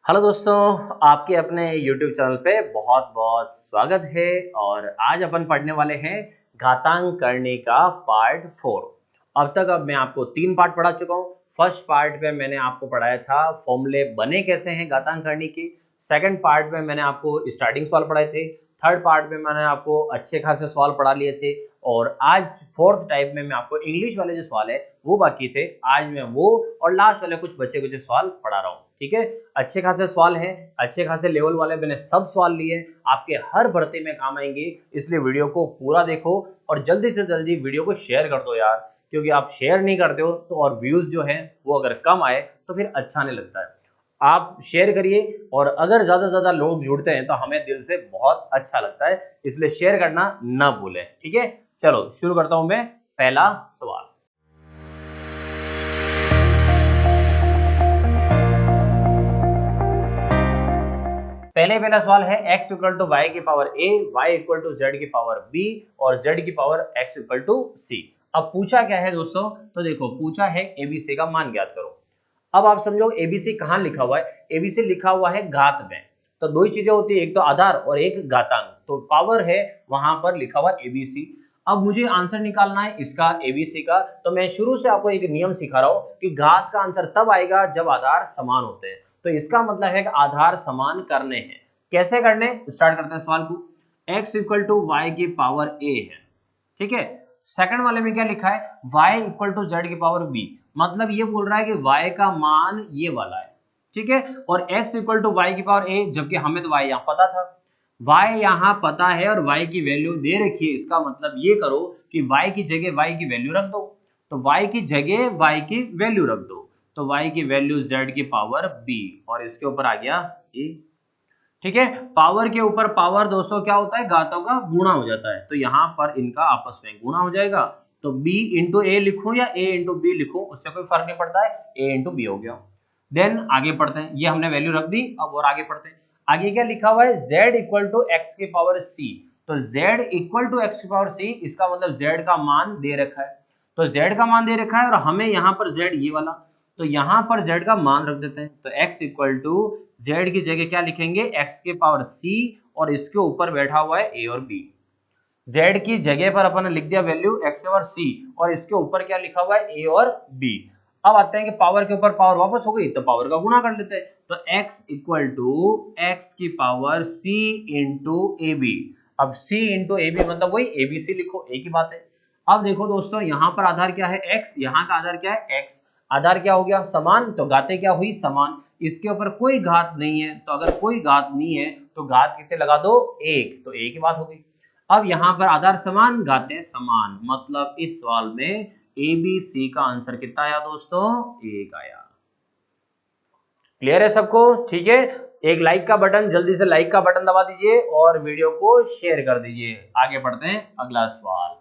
Hello दोस्तों, आपके अपने YouTube चैनल पे बहुत बहुत स्वागत है। और आज अपन पढ़ने वाले हैं घातांक करने का पार्ट 4। अब मैं आपको 3 पार्ट पढ़ा चुका हूँ। फर्स्ट पार्ट पे मैंने आपको पढ़ाया था फॉर्मूले बने कैसे हैं घातांक करने की। सेकंड पार्ट में मैंने आपको स्टार्टिंग सवाल पढ़ाए थे। थर्ड पार्ट में मैंने आपको अच्छे खासे सवाल पढ़ा लिए थे। और आज फोर्थ टाइप में मैं आपको इंग्लिश वाले जो सवाल है वो बाकी थे। आज मैं वो और लास्ट वाले कुछ बचे कुछ सवाल पढ़ा रहा हूँ। ठीक है, अच्छे खासे सवाल हैं, अच्छे खासे लेवल वाले मैंने सब सवाल लिए, आपके हर भर्ती में काम आएंगे। इसलिए वीडियो को पूरा देखो और जल्दी से जल्दी वीडियो को शेयर कर दो यार, क्योंकि आप शेयर नहीं करते हो तो और व्यूज जो है वो अगर कम आए तो फिर अच्छा नहीं लगता है। आप शेयर करिए और अगर ज्यादा ज्यादा लोग जुड़ते हैं तो हमें दिल से बहुत अच्छा लगता है, इसलिए शेयर करना ना भूलें। ठीक है, चलो शुरू करता हूं मैं पहला सवाल। पहला सवाल है x इक्वल टू वाई की power a, y equal to z की पावर b और z की power x equal to c। अब पूछा क्या है दोस्तों, तो देखो पूछा है abc का मान ज्ञात करो। अब आप समझो abc कहां लिखा हुआ है, abc लिखा हुआ है घात में। तो दो ही चीजें होती है, एक तो आधार और एक घातांक। तो पावर है वहां पर लिखा हुआ abc। अब मुझे आंसर निकालना है इसका abc का। तो मैं शुरू से आपको एक नियम सिखा रहा हूं कि घात का आंसर तब आएगा जब आधार समान होते हैं। तो इसका मतलब है कि आधार समान करने हैं। कैसे करने, स्टार्ट करते हैं सवाल को। x इक्वल टू वाई की पावर a है, ठीक है। सेकंड वाले में क्या लिखा है, y इक्वल टू जेड की पावर b। मतलब ये बोल रहा है कि y का मान ये वाला है, ठीक है। और x इक्वल टू वाई की पावर a, जबकि हमें तो y यहाँ पता था, y यहाँ पता है और y की वैल्यू दे रखी है। इसका मतलब ये करो कि y की जगह y की वैल्यू रख दो। तो y की जगह y की वैल्यू रख दो। तो y की वैल्यू z की पावर b और इसके ऊपर आ गया a। ठीक है, पावर के ऊपर पावर दोस्तों क्या होता है, घातों का गुणा हो जाता है। तो यहाँ पर इनका आपस में गुणा हो जाएगा। तो b इंटू ए लिखूं या a इंटू बी लिखूं, उससे कोई फर्क नहीं पड़ता है, a इंटू बी हो गया। देन आगे पढ़ते हैं, ये हमने वैल्यू रख दी। अब और आगे पढ़ते हैं। आगे क्या लिखा हुआ है, z इक्वल टू एक्स की पावर c। तो z इक्वल टू एक्स की पावर c, इसका मतलब z का मान दे रखा है। तो z का मान दे रखा है और हमें यहाँ पर z ये वाला, तो यहां पर z का मान रख देते हैं। तो x इक्वल टू z की जगह क्या लिखेंगे, x के पावर c और इसके ऊपर बैठा हुआ है a और b। z की जगह पर अपन ने लिख दिया वैल्यू x के पावर c और इसके ऊपर क्या लिखा हुआ है a और b। अब आते हैं कि पावर के ऊपर पावर वापस हो गई तो पावर का गुणा कर लेते हैं। तो x इक्वल टू x की power c into a b. अब c इंटू ए बी मतलब वही abc लिखो, एक ही बात है। अब देखो दोस्तों, यहाँ पर आधार क्या है x, यहाँ का आधार क्या है x। आधार क्या हो गया समान, तो घातें क्या हुई समान। इसके ऊपर कोई घात नहीं है, तो अगर कोई घात नहीं है तो घात कितने लगा दो, एक, तो एक ही बात हो गई। अब यहाँ पर आधार समान घातें समान, मतलब इस सवाल में ए बी सी का आंसर कितना आया दोस्तों, एक आया। क्लियर है सबको, ठीक है। एक लाइक का बटन, जल्दी से लाइक का बटन दबा दीजिए और वीडियो को शेयर कर दीजिए। आगे बढ़ते हैं अगला सवाल।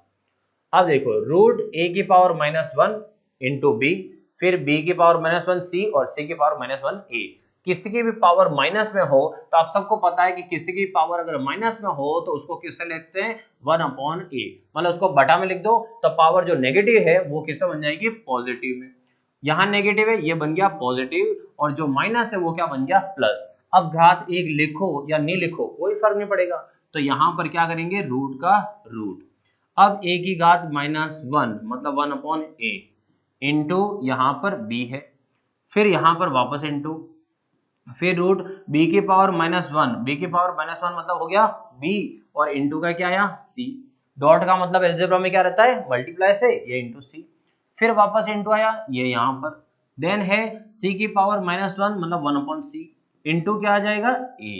अब देखो, रूट ए की पावर -1 इंटू बी, फिर b की पावर -1 c और c की पावर -1 a। किसी की भी पावर माइनस में हो तो आप सबको पता है कि किसी की पावर अगर माइनस में हो तो उसको किससे लिखते हैं, 1/a। मतलब उसको बटा में लिख दो तो पावर जो नेगेटिव है वो किससे बन जाएगी, पॉजिटिव में। यहाँ नेगेटिव है, ये बन गया पॉजिटिव, और जो माइनस है वो क्या बन गया, प्लस। अब घात एक लिखो या नहीं लिखो कोई फर्क नहीं पड़ेगा। तो यहाँ पर क्या करेंगे, रूट का रूट। अब a की घात -1 मतलब 1/a इंटू यहाँ पर b है, फिर यहाँ पर वापस इंटू, फिर रूट b की पावर -1, b की पावर -1 मतलब हो गया b और इंटू का क्या आया c। डॉट का मतलब अलजेब्रा में क्या रहता है, मल्टीप्लाई से, ये इंटू c। फिर वापस इंटू आया ये यहाँ पर। देन है c की पावर -1 मतलब 1/c इंटू क्या आ जाएगा a।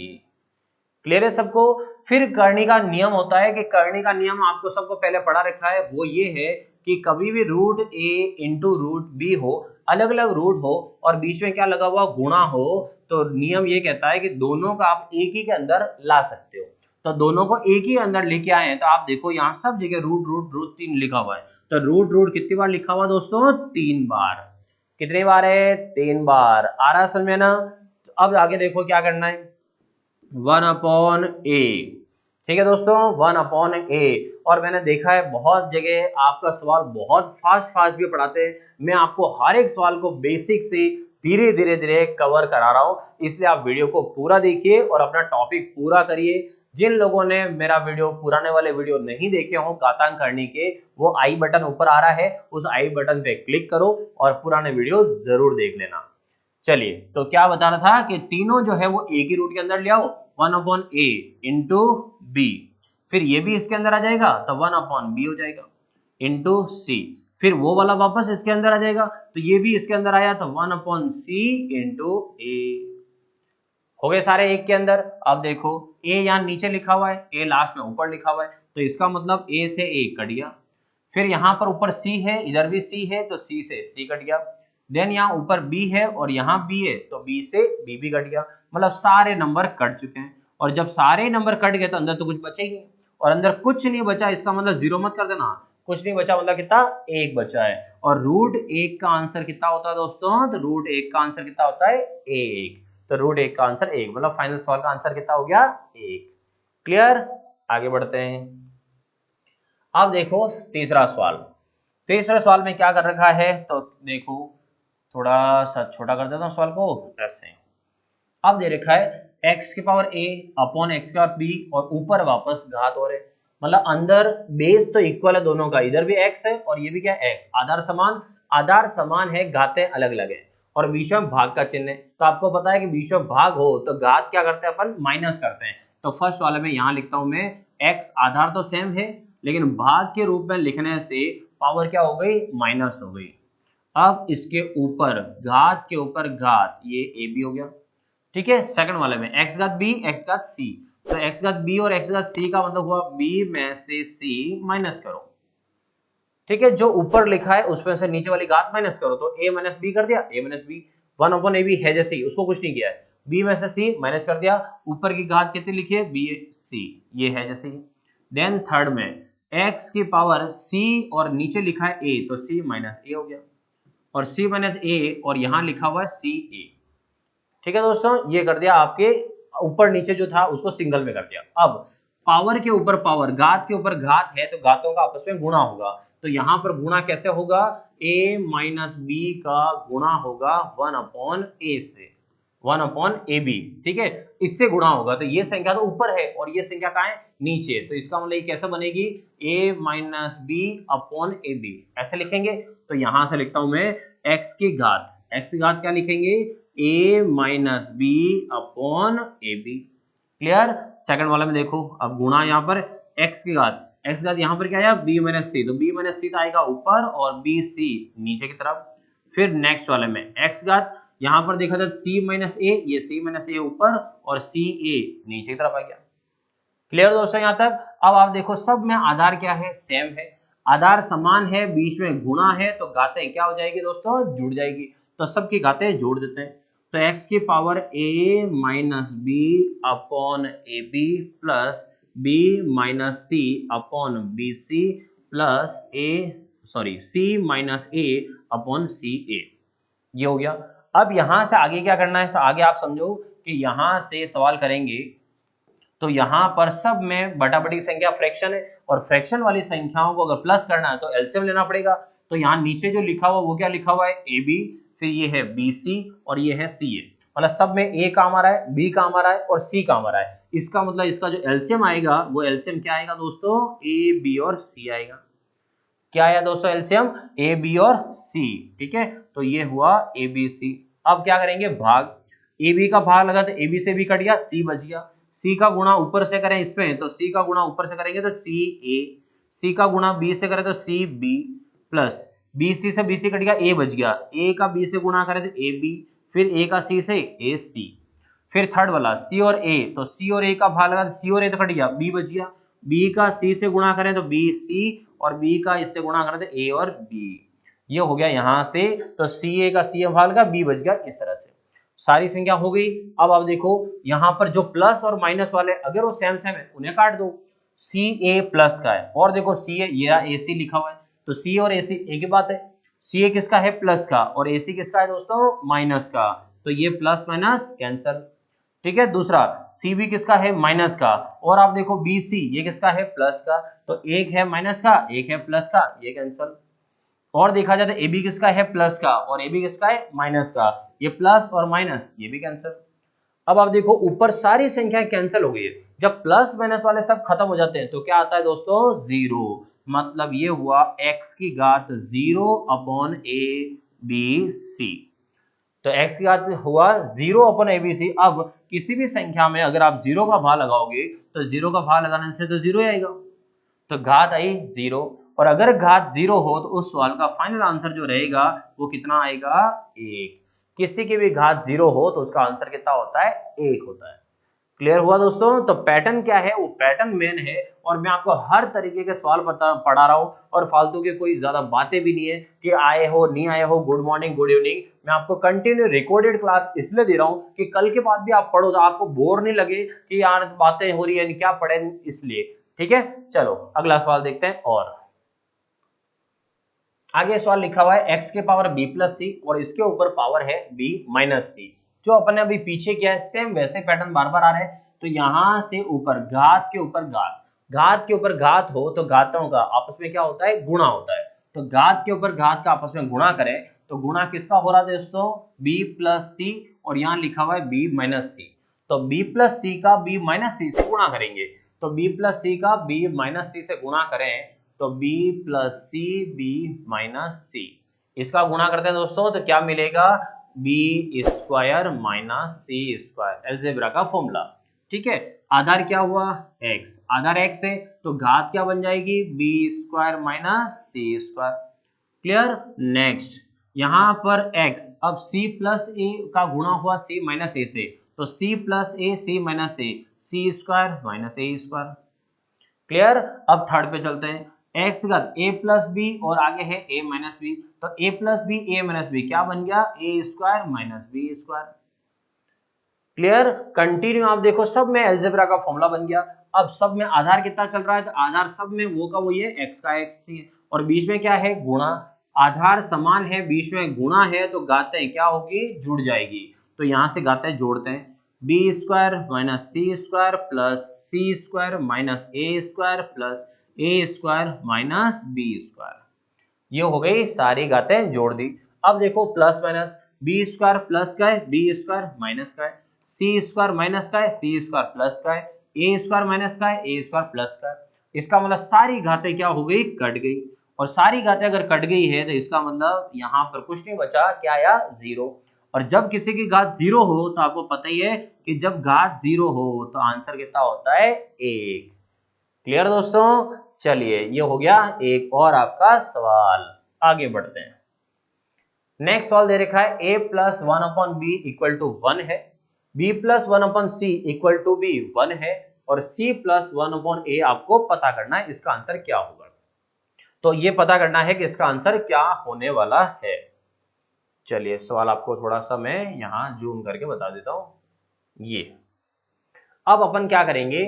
क्लियर है सबको। फिर करनी का नियम होता है कि करनी का नियम आपको सबको पहले पढ़ा रखा है, वो ये है कि कभी भी रूट ए इंटू रूट बी हो, अलग अलग रूट हो और बीच में क्या लगा हुआ गुणा हो, तो नियम ये कहता है कि दोनों का आप एक ही के अंदर ला सकते हो। तो दोनों को एक ही अंदर लेके आए हैं, तो आप देखो यहाँ सब जगह रूट रूट रूट 3 लिखा हुआ है। तो रूट रूट कितनी बार लिखा हुआ दोस्तों, 3 बार। कितनी बार है, 3 बार। आ रहा समझ में ना। अब आगे देखो क्या करना है, 1/a। ठीक है दोस्तों, 1/a। और मैंने देखा है बहुत जगह आपका सवाल बहुत फास्ट फास्ट भी पढ़ाते हैं। मैं आपको हर एक सवाल को बेसिक से धीरे धीरे धीरे कवर करा रहा हूं, इसलिए आप वीडियो को पूरा देखिए और अपना टॉपिक पूरा करिए। जिन लोगों ने मेरा वीडियो पुराने वाले वीडियो नहीं देखे हो घातांक करने के, वो आई बटन ऊपर आ रहा है, उस आई बटन पे क्लिक करो और पुराने वीडियो जरूर देख लेना। चलिए, तो क्या बताना था कि तीनों जो है वो एक ही रूट के अंदर ले आओ, 1/a इंटू बी, फिर ये भी इसके अंदर आ जाएगा तो 1/b हो जाएगा इंटू सी, फिर वो वाला वापस इसके अंदर आ जाएगा तो ये भी इसके अंदर आया तो 1/c इंटू ए। हो गए सारे एक के अंदर। अब देखो a यहाँ नीचे लिखा हुआ है, a लास्ट में ऊपर लिखा हुआ है, तो इसका मतलब a से a कट गया। फिर यहाँ पर ऊपर c है, इधर भी c है तो c से c कट गया। देन यहाँ ऊपर b है और यहाँ b है तो b से b भी कट गया। मतलब सारे नंबर कट चुके हैं, और जब सारे नंबर कट गए तो अंदर तो कुछ बचा ही नहीं, और अंदर कुछ नहीं बचा इसका मतलब जीरो मत कर देना, कुछ नहीं बचा मतलब कितना, एक बचा है। और रूट एक का आंसर कितना होता है दोस्तों, तो रूट एक का आंसर कितना होता है, एक। तो रूट एक का आंसर एक, मतलब फाइनल सवाल का आंसर कितना हो गया, एक। क्लियर, आगे बढ़ते हैं। अब देखो तीसरा सवाल। तीसरा सवाल में क्या कर रखा है, तो देखो थोड़ा सा छोटा कर देता हूं सवाल को, ऐसे। अब दे रखा है x की पावर a अपॉन x की पावर b और ऊपर वापस घात हो रहे, मतलब अंदर बेस तो इक्वल है दोनों का, इधर भी x है और ये भी क्या है x, आधार समान है, घातें अलग अलग है और बीच में भाग का चिन्ह है। तो आपको पता है कि बीच में भाग हो तो घात क्या करते हैं अपन, माइनस करते हैं। तो फर्स्ट वाले में यहां लिखता हूं मैं, x आधार तो सेम है लेकिन भाग के रूप में लिखने से पावर क्या हो गई, माइनस हो गई। अब इसके ऊपर घात के ऊपर घात, ये a b हो गया, ठीक है। सेकंड वाले में x घात b x घात c, तो x घात b और x घात c का मतलब हुआ b में से c माइनस करो, ठीक है। जो ऊपर लिखा है उसमें से नीचे वाली घात माइनस करो, तो a माइनस b कर दिया, a माइनस b, 1/ab है जैसे ही, उसको कुछ नहीं किया है, b में से c माइनस कर दिया, ऊपर की घात कितनी लिखी है, bc, ये है जैसे ही। देन थर्ड में x की पावर c और नीचे लिखा है a, तो c माइनस a हो गया, और c माइनस a और यहाँ लिखा हुआ है ca, ठीक है दोस्तों। ये कर दिया आपके ऊपर नीचे जो था उसको सिंगल में कर दिया। अब पावर के ऊपर पावर, घात के ऊपर घात है तो घातों का आपस में गुणा होगा, तो यहाँ पर गुणा कैसे होगा, a माइनस b का गुणा होगा 1/a से, 1/ab, ठीक है, इससे गुणा होगा। तो ये संख्या तो ऊपर है और ये संख्या कहाँ है, नीचे, तो इसका मतलब ये कैसे बनेगी, a minus b upon ab, ऐसे लिखेंगे। तो यहां से लिखता हूं मैं x की घात क्या लिखेंगे, a minus b upon ab। Clear. Second वाला में देखो, अब गुणा यहाँ पर x की घात यहाँ पर क्या आया, b माइनस c, तो b माइनस c तो आएगा ऊपर और bc नीचे की तरफ। फिर नेक्स्ट वाले में x घात, यहाँ पर देखा जाए c माइनस a, ये c माइनस a ऊपर और ca नीचे की तरफ आ गया। क्लियर दोस्तों यहाँ तक। अब आप देखो सब में आधार क्या है, सेम है, आधार समान है, बीच में गुणा है, तो घातें क्या हो जाएगी दोस्तों, जुड़ जाएगी। तो सबकी घातें जोड़ देते हैं, तो x की power a minus b upon a b plus b minus c upon b c plus c minus a upon c a, ये हो गया। अब यहां से आगे क्या करना है, तो आगे आप समझो कि यहां से सवाल करेंगे तो यहाँ पर सब में बटाबटी की संख्या फ्रैक्शन है, और फ्रैक्शन वाली संख्याओं को अगर प्लस करना है तो एलसीएम लेना पड़ेगा। तो यहाँ नीचे जो लिखा हुआ वो क्या लिखा हुआ है, ए बी, फिर ये है बी सी और ये है सी ए, मतलब सब में ए काम आ रहा है, बी काम आ रहा है और सी काम आ रहा है। इसका मतलब इसका जो एलसीएम आएगा वो एलसीएम क्या आएगा दोस्तों, ए बी और सी आएगा। क्या आया दोस्तों एलसीएम, ए बी और सी, ठीक है। तो ये हुआ ए बी सी। अब क्या करेंगे, भाग, ए बी का भाग लगा तो ए बी से भी कट गया, सी बच गया। सी का गुणा ऊपर से करें इस पे, तो सी का गुणा ऊपर से करेंगे तो सी ए, सी का गुणा बी से करें तो c b, plus b c से बी सी कट गया, ए बच गया, ए का बी से गुणा करें तो ए बी, फिर ए का सी से ए सी। फिर थर्ड वाला सी और ए, तो सी और ए का भाग लगा तो सी और ए तो कट गया, बी बच गया, बी का सी से गुणा करें तो बी सी, और बी का इससे गुणा करें तो ए और बी। ये हो गया यहां से, तो सी ए का सी भाग लगा, बी बच गया, इस तरह से सारी संख्या हो गई। अब आप देखो यहां पर जो प्लस और माइनस वाले अगर वो सेम सेम है उन्हें काट दो, सी ए प्लस का है और देखो सी ए, ये ए सी लिखा हुआ है, तो सी और ए सी एक ही बात है। सी ए किसका है, प्लस का, और ए सी किसका है दोस्तों, माइनस का, तो ये प्लस माइनस कैंसल, ठीक है। दूसरा सी बी किसका है, माइनस का, और आप देखो बी सी ये किसका है, प्लस का, तो एक है माइनस का एक है प्लस का, ये कैंसल। और देखा जाए तो ए बी किसका है, प्लस का, और ए बी किसका है, माइनस का, ये प्लस और माइनस ये भी कैंसिल। अब आप देखो ऊपर सारी संख्याएं कैंसिल हो गई है, जब प्लस माइनस वाले सब खत्म हो जाते हैं तो क्या आता है दोस्तों, जीरो। मतलब ये हुआ x की घात 0 अपॉन ए बी सी। तो x की घात हुआ 0 अपॉन ए बी सी। अब किसी भी संख्या में अगर आप 0 का भाग लगाओगे तो 0 का भाग लगाने से तो 0 ही आएगा, तो घात आई 0। और अगर घात 0 हो तो उस सवाल का फाइनल आंसर जो रहेगा वो कितना आएगा, 1। किसी की भी घात 0 हो तो उसका आंसर कितना होता है, 1 होता है। क्लियर हुआ दोस्तों। तो पैटर्न क्या है, वो पैटर्न मेन है और मैं आपको हर तरीके के सवाल पढ़ा रहा हूँ और फालतू के कोई ज्यादा बातें भी नहीं है कि आए हो नहीं आए हो, गुड मॉर्निंग गुड इवनिंग। मैं आपको कंटिन्यू रिकॉर्डेड क्लास इसलिए दे रहा हूँ कि कल के बाद भी आप पढ़ो तो आपको बोर नहीं लगे कि यार बातें हो रही है क्या पढ़े, इसलिए। ठीक है, चलो अगला सवाल देखते हैं। और आगे सवाल लिखा हुआ है x के पावर b प्लस सी और इसके ऊपर पावर है b माइनस सी। जो अपन ने अभी पीछे किया है सेम वैसे पैटर्न बार बार आ रहे हैं। तो यहां से ऊपर घात के ऊपर घात, घात के ऊपर घात हो तो घातों का आपस में क्या होता है, गुणा होता है। तो घात के ऊपर घात का आपस में गुणा करें तो गुणा किसका हो रहा है दोस्तों, b प्लस सी और यहाँ लिखा हुआ है b माइनस सी। तो b प्लस सी का b माइनस सी से गुणा करेंगे, तो b प्लस सी का b माइनस सी से गुणा करें तो b plus c b minus c, इसका गुणा करते हैं दोस्तों तो क्या मिलेगा, b square minus c square, algebra का फॉर्मूला। ठीक है, आधार क्या हुआ x, आधार x है तो घात क्या बन जाएगी, B square minus c square. Clear. Next यहां पर x, अब c प्लस ए का गुणा हुआ c माइनस ए से, तो c plus A C minus A, C square minus a square. Clear. अब थर्ड पे चलते हैं, x का a प्लस बी और आगे है a माइनस बी, तो a plus b a minus b क्या बन गया, a square minus b square. Clear. Continue आप देखो सब में अलजेब्रा का फॉर्मूला बन गया। अब सब में आधार कितना चल रहा है, तो आधार सब में वो का वही है, x का x ही है और बीच में क्या है, गुणा। आधार समान है बीच में गुणा है तो घातें क्या होगी, जुड़ जाएगी। तो यहां से घातें जोड़ते हैं, b square minus c square plus c square minus a square plus a square minus b square. ये हो गई सारी घातें जोड़ दी। अब देखो plus minus, b square plus का है, बी स्क्वायर माइनस का है, सी स्क्वायर माइनस का है, सी स्क्वायर प्लस का है, ए स्क्वायर माइनस का है, ए स्क्वायर प्लस का है। इसका मतलब सारी घातें क्या हो गई, कट गई। और सारी घातें अगर कट गई है तो इसका मतलब यहाँ पर कुछ नहीं बचा, क्या आया, जीरो। और जब किसी की घात जीरो हो तो आपको पता ही है कि जब घात जीरो हो तो आंसर कितना होता है, 1। क्लियर दोस्तों। चलिए ये हो गया एक और आपका सवाल, आगे बढ़ते हैं। नेक्स्ट सवाल दे रखा है a plus one upon b equal to 1 है, b plus one upon c equal to b 1 है और c plus one upon a आपको पता करना है इसका आंसर क्या होगा। तो ये पता करना है कि इसका आंसर क्या होने वाला है। चलिए सवाल आपको थोड़ा सा मैं यहां जूम करके बता देता हूं। ये अब अपन क्या करेंगे,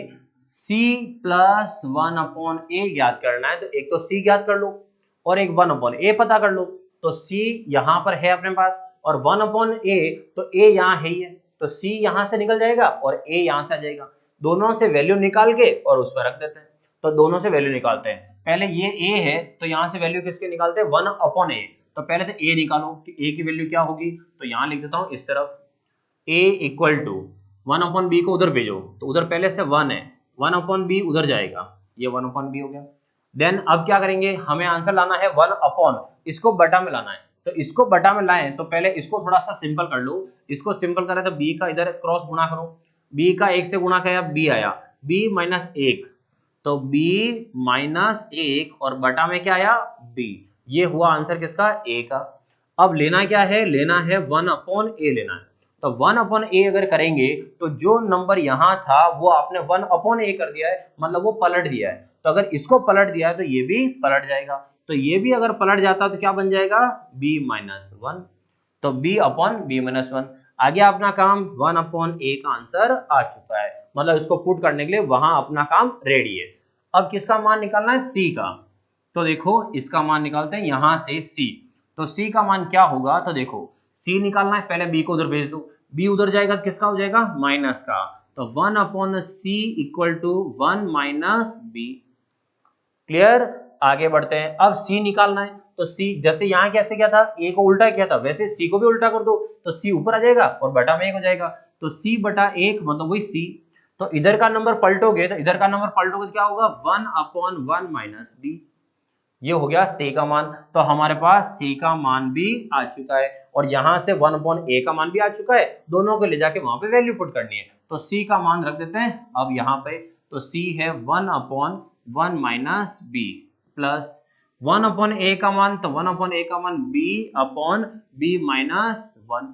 c प्लस वन अपॉन ए ज्ञात करना है, तो एक तो c ज्ञात कर लो और एक 1 अपॉन ए पता कर लो। तो c यहां पर है अपने पास और 1 अपॉन ए, तो a यहां है ही है तो c यहां से निकल जाएगा और a यहां से आ जाएगा। दोनों से वैल्यू निकाल के और उस पर रख देते हैं। तो दोनों से वैल्यू निकालते हैं, पहले ये a है तो यहां से वैल्यू किसके निकालते हैं, 1 अपॉन ए। तो पहले तो a निकालो कि a की वैल्यू क्या होगी, तो यहां लिख देता हूं इस तरफ, a equal to 1 upon b को उधर भेजो तो उधर पहले से 1 है, 1 अपॉन बी उधर जाएगा, ये 1 अपॉन बी हो गया। देन अब क्या करेंगे, हमें आंसर लाना है 1 अपॉन, इसको बटा में लाना है। तो इसको बटा में लाएं तो पहले इसको थोड़ा सा सिंपल कर लो। इसको सिंपल करें तो b का इधर क्रॉस गुणा करो, b का 1 से गुणा किया b आया b माइनस 1, तो b माइनस 1 और बटा में क्या आया b। ये हुआ आंसर किसका, a का। अब लेना क्या है, लेना है 1 अपॉन a लेना है। तो 1 अपॉन ए अगर करेंगे तो जो नंबर यहां था वो आपने 1 अपॉन ए कर दिया है, मतलब वो पलट दिया है। तो अगर इसको पलट दिया है तो ये भी पलट जाएगा, तो ये भी अगर पलट जाता तो क्या बन जाएगा, b माइनस 1, तो b अपॉन b माइनस 1। आगे अपना काम 1 अपॉन ए का आंसर आ चुका है, मतलब इसको पुट करने के लिए वहां अपना काम रेडी है। अब किसका मान निकालना है, c का। तो देखो इसका मान निकालते हैं यहां से c, तो c का मान क्या होगा, तो देखो c निकालना है, पहले b को उधर भेज दो, b उधर जाएगा तो किसका हो जाएगा, माइनस का। तो 1 upon c equal to 1 minus b। Clear. आगे बढ़ते हैं, अब c निकालना है तो सी जैसे यहाँ कैसे किया था, ए को उल्टा किया था, वैसे सी को भी उल्टा कर दो तो सी ऊपर आ जाएगा और बटा में 1 हो जाएगा, तो सी बटा 1 मतलब वही सी। तो इधर का नंबर पलटोगे तो इधर का नंबर पलटोगे तो क्या होगा 1/1 माइनस बी, ये हो गया सी का मान। तो हमारे पास सी का मान भी आ चुका है और यहां से 1/a का मान भी आ चुका है, दोनों को ले जाके वहां पे वैल्यू पुट करनी है। तो सी का मान रख देते हैं अब यहाँ पे, तो सी है 1/1 माइनस बी प्लस 1/a का मान, तो 1/a का मान b/b माइनस 1।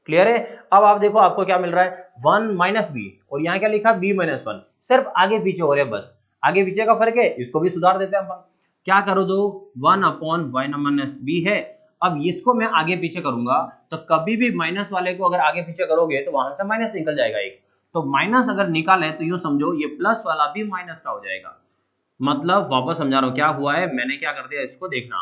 क्लियर है? अब आप देखो आपको क्या मिल रहा है 1 माइनस बी और यहाँ क्या लिखा b माइनस 1, सिर्फ आगे पीछे हो रहे हैं, बस आगे पीछे का फर्क है, इसको भी सुधार देते हैं अपन। क्या करो दो 1/y माइनस बी है, अब इसको मैं आगे पीछे करूंगा तो कभी भी माइनस वाले को अगर आगे पीछे करोगे तो वहां से माइनस निकल जाएगा एक, तो माइनस अगर निकाले तो यूं समझो ये प्लस वाला भी माइनस का हो जाएगा। मतलब वापस समझा रहा हूं क्या हुआ है, मैंने क्या कर दिया इसको देखना,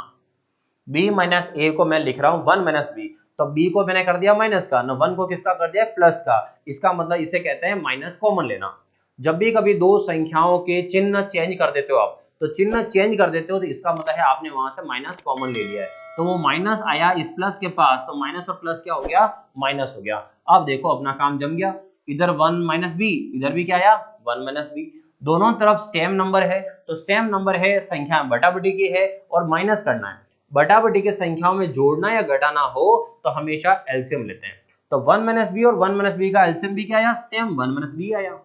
b माइनस ए को मैं लिख रहा हूं 1 माइनस बी, तो b को मैंने कर दिया माइनस का, ना 1 को किसका कर दिया प्लस का, इसका मतलब इसे कहते हैं माइनस कॉमन लेना। जब भी कभी दो संख्याओं के चिन्ह चेंज कर देते हो आप, तो चिन्ह चेंज कर देते हो तो इसका मतलब है आपने वहां से माइनस कॉमन ले लिया है, तो वो माइनस आया इस प्लस के पास, तो माइनस और प्लस क्या हो गया माइनस हो गया। अब देखो अपना काम जम गया, इधर 1 माइनस बी, इधर भी क्या आया 1 माइनस बी, दोनों तरफ सेम नंबर है, तो सेम नंबर है, संख्या बटाबटी की है और माइनस करना है, बटाबटी के संख्याओं में जोड़ना या घटाना हो तो हमेशा एलसीएम लेते हैं। तो 1 माइनस बी और 1 माइनस बी का एलसीएम भी क्या आया सेम 1 माइनस बी आया।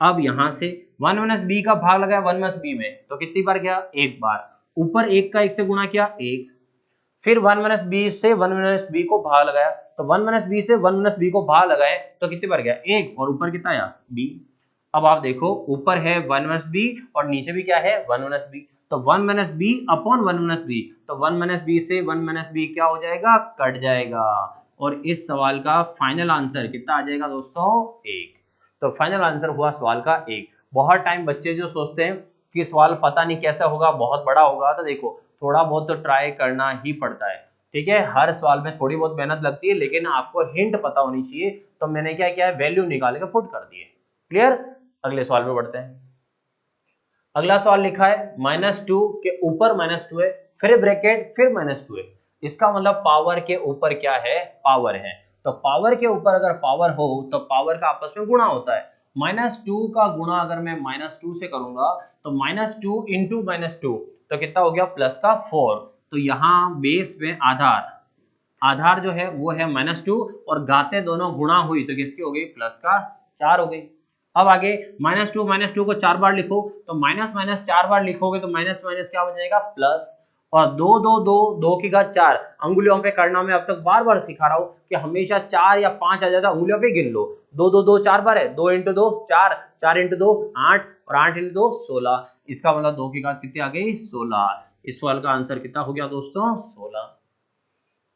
अब यहां से 1 माइनस बी का भाग लगाया 1 माइनस बी में, तो कितनी बार गया एक बार, ऊपर एक का एक से गुणा किया एक, फिर 1 माइनस बी से 1 माइनस बी को भाग लगाया, तो 1 माइनस बी से 1 माइनस बी को भाग लगाए तो कितनी बार गया एक, और ऊपर कितना आया बी। अब आप देखो ऊपर है 1 माइनस बी और नीचे भी क्या है 1 माइनस बी, तो 1 minus b upon 1 minus b, तो 1 माइनस बी से 1 माइनस बी क्या हो जाएगा कट जाएगा, और इस सवाल का फाइनल आंसर कितना आ जाएगा दोस्तों एक। तो फाइनल आंसर हुआ सवाल का एक। बहुत टाइम बच्चे जो सोचते हैं कि सवाल पता नहीं कैसा होगा बहुत बड़ा होगा, तो देखो थोड़ा बहुत तो ट्राई करना ही पड़ता है, ठीक है, हर सवाल में थोड़ी बहुत मेहनत लगती है, लेकिन आपको हिंट पता होनी चाहिए, तो मैंने क्या किया है वैल्यू निकाल के पुट कर दिए। क्लियर? अगले सवाल पे बढ़ते हैं। अगला सवाल लिखा है -2 के ऊपर -2 है, फिर ब्रैकेट फिर -2 है, इसका मतलब पावर के ऊपर क्या है पावर है, तो पावर के ऊपर अगर पावर हो तो पावर का आपस में गुणा होता है, -2 का गुणा अगर मैं -2 से करूंगा तो -2 इंटू -2 तो कितना हो गया प्लस का 4, तो यहाँ बेस में आधार जो है वो है -2 और घातें दोनों गुणा हुई तो किसकी हो गई प्लस का 4 हो गई। अब आगे -2 को 4 बार लिखो, तो माइनस माइनस 4 बार लिखोगे तो माइनस माइनस क्या हो जाएगा प्लस, और 2 की घात 4 अंगुलियों पे करना मैं अब तक बार बार सिखा रहा हूँ कि हमेशा 4 या 5 आ जाता अंगुलियों पे गिन लो, 2 4 बार है, 2 इंटू 2 4, 4 इंटू 2 8 और 8 इंटू 2 16, इसका मतलब 2 की घात कितनी आ गई 16। इस सवाल का आंसर कितना हो गया दोस्तों 16।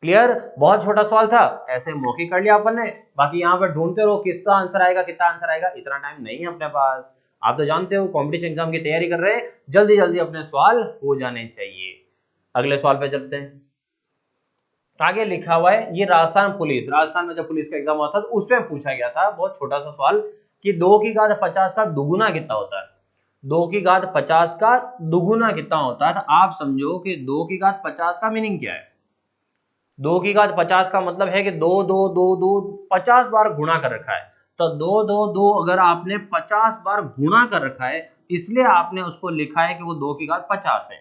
क्लियर? बहुत छोटा सवाल था, ऐसे मौखिक कर लिया अपन ने, बाकी यहाँ पर ढूंढते रहो किसका आंसर आएगा कितना आंसर आएगा, इतना टाइम नहीं है अपने पास, आप तो जानते हो कॉम्पिटिशन एग्जाम की तैयारी कर रहे हैं, जल्दी जल्दी अपने सवाल हो जाने चाहिए। अगले सवाल पे चलते हैं। आगे लिखा हुआ है ये राजस्थान में जब पुलिस का एग्जाम हुआ था तो उसमें पूछा गया था बहुत छोटा सा सवाल कि 2 की घात 50 का दुगुना कितना होता है, 2 की घात 50 का दुगुना कितना होता है, तो आप समझो कि 2 की घात 50 का मीनिंग क्या है, 2 की घात 50 का मतलब है कि 2 2 2 2 50 बार गुणा कर रखा है, तो 2 2 2 अगर आपने 50 बार गुणा कर रखा है इसलिए आपने उसको लिखा है कि वो 2 की घात 50 है।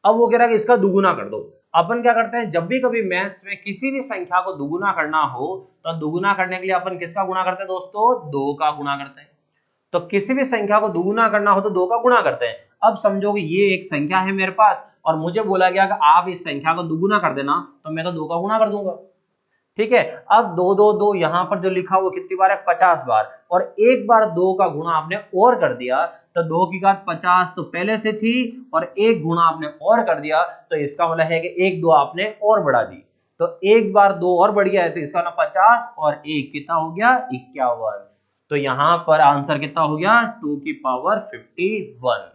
अब वो कह रहा है कि इसका दुगुना कर दो, अपन क्या करते हैं जब भी कभी मैथ्स में किसी भी संख्या को दुगुना करना हो तो दुगुना करने के लिए अपन किसका गुणा करते हैं दोस्तों 2 का गुणा करते हैं, तो किसी भी संख्या को दुगुना करना हो तो 2 का गुणा करते हैं। अब समझो कि ये एक संख्या है मेरे पास और मुझे बोला गया कि आप इस संख्या को दुगुना कर देना, तो मैं तो 2 का गुणा कर दूंगा, ठीक है। अब 2 2 2 यहाँ पर जो लिखा वो कितनी बार है 50 बार, और एक बार 2 का गुणा आपने और कर दिया तो 2 की घात 50 तो पहले से थी और एक गुणा आपने और कर दिया तो इसका मतलब है कि एक 2 आपने और बढ़ा दी, तो एक बार 2 और बढ़ गया है तो इसका ना 50 और एक कितना हो गया 51, तो यहाँ पर आंसर कितना हो गया 2 की पावर 51।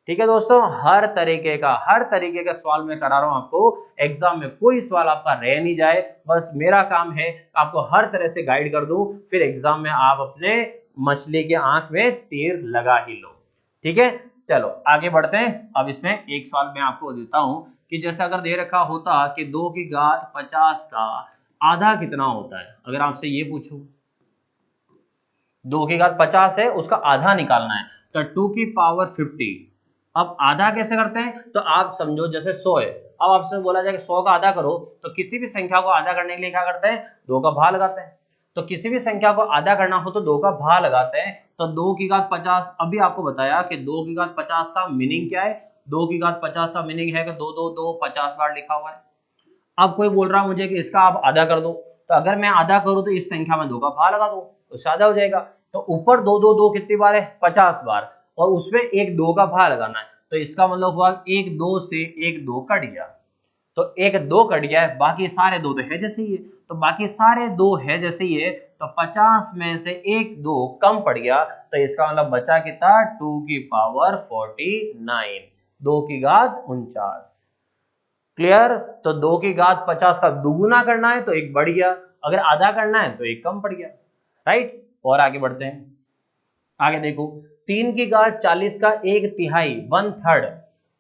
ठीक है दोस्तों, हर तरीके का सवाल मैं करा रहा हूं आपको, एग्जाम में कोई सवाल आपका रह नहीं जाए, बस मेरा काम है आपको हर तरह से गाइड कर दूं, फिर एग्जाम में आप अपने मछली के आंख में तीर लगा ही लो। ठीक है, चलो आगे बढ़ते हैं। अब इसमें एक सवाल मैं आपको देता हूं कि जैसे अगर दे रखा होता कि 2 की घात 50 का आधा कितना होता है। अगर आपसे ये पूछूं 2 की घात 50 है, उसका आधा निकालना है, तो 2 की पावर 50। अब आधा कैसे करते हैं, तो आप समझो जैसे 100 है, अब आपसे बोला जाए कि 100 का आधा करो, तो किसी भी संख्या को आधा करने के लिए क्या करते हैं, 2 का भाग लगाते हैं। तो किसी भी संख्या को आधा करना हो तो 2 का भाग लगाते हैं। तो 2 की घात 50, अभी आपको बताया कि 2 की घात 50 का मीनिंग क्या है। 2 की घात 50 का मीनिंग है कि 2 2 2 50 बार लिखा हुआ है। अब कोई बोल रहा है मुझे कि इसका आप आधा कर दो, तो अगर मैं आधा करूं तो इस संख्या में 2 का भाग लगा दो, तो आधा हो जाएगा। तो ऊपर 2 2 2 कितनी बार है, 50 बार, और उसमें एक 2 का भाग लगाना है। तो इसका मतलब हुआ 1 2 से 1 2 कट गया, तो 1 2 कट गया है, बाकी सारे 2 तो है जैसे ही है, तो बाकी सारे 2 है जैसे ही है, तो 50 में से 1 2 कम पड़ गया, तो इसका मतलब बचा कितना, 2 की पावर 49, 2 की घात 49। क्लियर। तो 2 की घात 50 का दुगुना करना है तो 1 बढ़ गया, अगर आधा करना है तो 1 कम पड़ गया, राइट। और आगे बढ़ते हैं। आगे देखो 3 की घात 40 का 1/3, 1/3,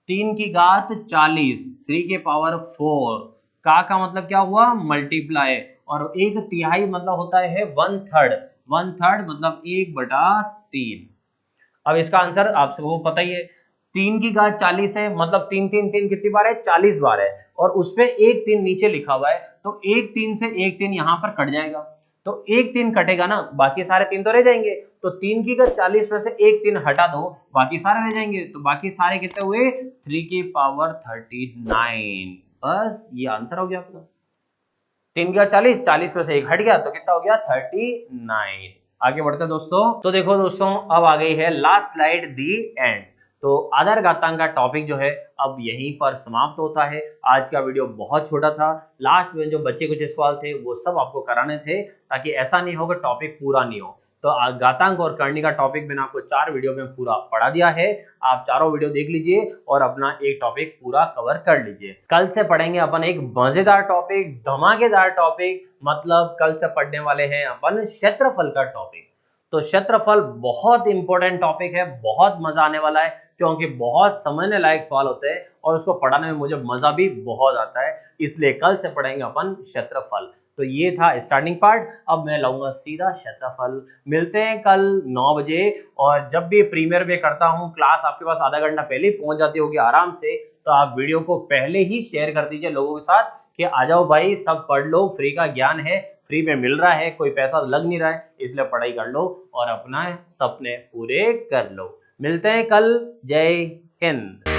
3 की घात 40, 3 के पावर 4 का मतलब क्या हुआ, मल्टीप्लाई, और 1/3 मतलब होता है 1/3, 1/3 मतलब 1/3। अब इसका आंसर आप सबको पता ही है, 3 की घात 40 है, मतलब 3 3 3 कितनी बार है, 40 बार है, और उसपे 1 3 नीचे लिखा हुआ है, तो 1 3 से 1 3 यहाँ पर कट जाएगा, तो 1 3 कटेगा ना, बाकी सारे 3 तो रह जाएंगे। तो 3 की घात 40 में से 1 3 हटा दो, बाकी सारे रह जाएंगे, तो बाकी सारे कितने हुए, 3 की पावर 39। बस ये आंसर हो गया आपका। 3 का 40, 40 में से 1 हट गया, तो कितना हो गया, 39। आगे बढ़ते हैं दोस्तों। तो देखो दोस्तों, अब आ गई है लास्ट स्लाइड, दी एंड। तो आधार घातांक का टॉपिक जो है अब यहीं पर समाप्त होता है। आज का वीडियो बहुत छोटा था, लास्ट में जो बच्चे कुछ सवाल थे वो सब आपको कराने थे, ताकि ऐसा नहीं हो कि टॉपिक पूरा नहीं हो। तो घातांक और करनी का टॉपिक मैंने आपको 4 वीडियो में पूरा पढ़ा दिया है, आप चारों वीडियो देख लीजिए और अपना एक टॉपिक पूरा कवर कर लीजिए। कल से पढ़ेंगे अपन एक मजेदार टॉपिक, धमाकेदार टॉपिक, मतलब कल से पढ़ने वाले हैं अपन क्षेत्रफल का टॉपिक। तो क्षेत्रफल बहुत इंपॉर्टेंट टॉपिक है, बहुत मजा आने वाला है, क्योंकि बहुत समझने लायक सवाल होते हैं और उसको पढ़ाने में मुझे मजा भी बहुत आता है, इसलिए कल से पढ़ेंगे अपन क्षेत्रफल। तो ये था स्टार्टिंग पार्ट, अब मैं लाऊंगा सीधा क्षेत्रफल। मिलते हैं कल 9 बजे, और जब भी प्रीमियर में करता हूँ क्लास आपके पास आधा घंटा पहले ही पहुंच जाती होगी आराम से, तो आप वीडियो को पहले ही शेयर कर दीजिए लोगों के साथ कि आ जाओ भाई सब पढ़ लो, फ्री का ज्ञान है, फ्री में मिल रहा है, कोई पैसा लग नहीं रहा है, इसलिए पढ़ाई कर लो और अपना सपने पूरे कर लो। मिलते हैं कल, जय हिंद।